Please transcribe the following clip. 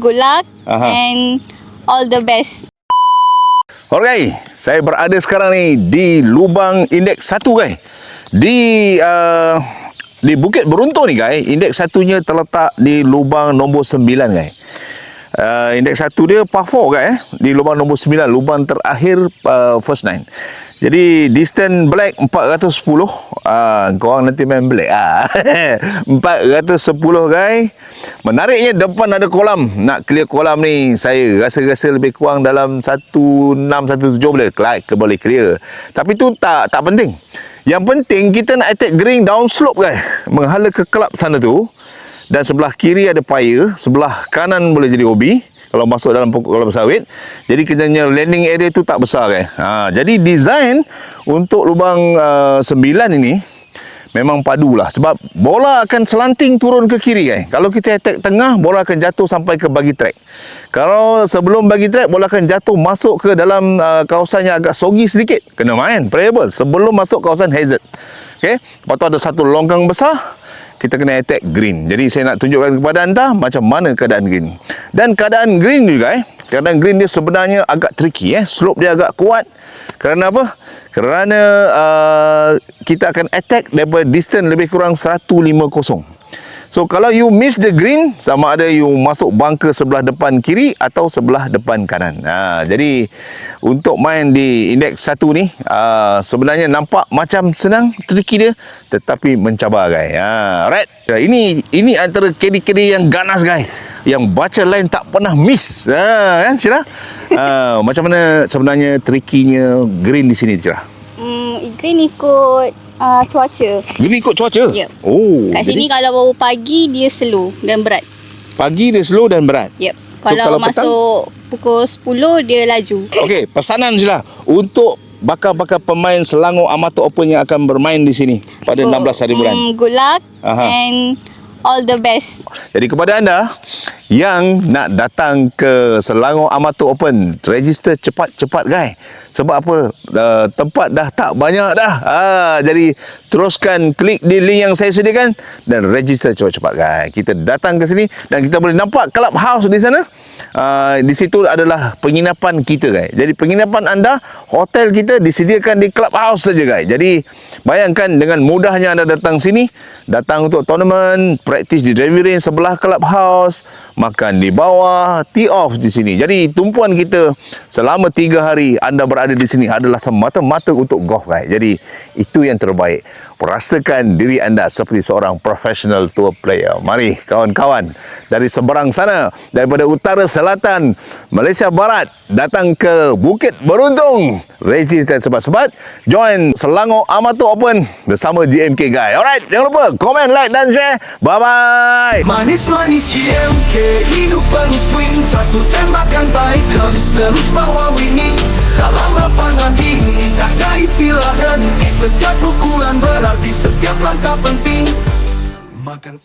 Good luck and all the best. Alright, saya berada sekarang ni di lubang indeks 1 guys. Di Bukit Beruntung ni guys, indeks 1-nya terletak di lubang nombor 9 guys. Indeks 1 dia par 4 guys di lubang nombor 9, lubang terakhir first 9. Jadi distance black 410. Korang nanti main black 410 guys. Menariknya depan ada kolam. Nak clear kolam ni saya rasa lebih kurang dalam 16-17 boleh clear. Tapi tu tak penting. Yang penting kita nak attack green downslope guys, menghala ke kelab sana tu. Dan sebelah kiri ada fire, sebelah kanan boleh jadi OB kalau masuk dalam pokok kelapa sawit. Jadi kitanya landing area tu tak besar guys. Jadi design untuk lubang 9 ini memang padulah, sebab bola akan selanting turun ke kiri guys. Kalau kita attack tengah, bola akan jatuh sampai ke bagi track. Kalau sebelum bagi track, bola akan jatuh masuk ke dalam kawasan yang agak sogi sedikit. Kena main playable sebelum masuk kawasan hazard. Okey, lepas tu ada satu longgang besar, kita kena attack green. Jadi saya nak tunjukkan kepada anda macam mana keadaan green. Dan keadaan green ni guys, keadaan green dia sebenarnya agak tricky slope dia agak kuat. Kerana apa? Kerana kita akan attack daripada distance lebih kurang 150. So kalau you miss the green, sama ada you masuk bunker sebelah depan kiri atau sebelah depan kanan. Jadi untuk main di indeks 1 ni sebenarnya nampak macam senang, tricky dia, tetapi mencabar guys. Alright. Ini antara KD-KD yang ganas guys, yang baca line tak pernah miss. Kan Syirah? Macam mana sebenarnya trickynya green di sini Syirah? Green ikut cuaca. Green ikut cuaca? Yep. Oh. Kat sini kalau pagi dia slow dan berat. Pagi dia slow dan berat? Yep. So, kalau masuk pukul 10 dia laju. Okey, pesanan Syirah untuk bakal pemain Selangor Amateur Open yang akan bermain di sini pada 16 hari bulan. Good luck and all the best. Jadi kepada anda yang nak datang ke Selangor Amateur Open, register cepat-cepat guys. Sebab apa? Tempat dah tak banyak dah. Jadi teruskan klik di link yang saya sediakan dan register cepat-cepat guys. Kita datang ke sini dan kita boleh nampak clubhouse di sana. Di situ adalah penginapan kita guys. Jadi penginapan anda, hotel kita disediakan di clubhouse saja guys. Jadi bayangkan dengan mudahnya anda datang sini, datang untuk tournament, praktis di driving range sebelah clubhouse, makan di bawah, tee off di sini. Jadi tumpuan kita selama 3 hari anda berada di sini adalah semata-mata untuk golf guys. Jadi itu yang terbaik. Rasakan diri anda seperti seorang professional tour player. Mari kawan-kawan dari seberang sana, daripada utara, selatan, Malaysia Barat, datang ke Bukit Beruntung. Register sebat-sebat, join Selangor Amateur Open bersama GMK guys. Alright, jangan lupa komen, like dan share. Bye-bye. Manis-manis GMK, hidup penuh swing, satu tembakan baik habis terus bawa winning. Dalam lapangan ini tak ada istilah dan setiap pukulan berarti setiap langkah penting. Makan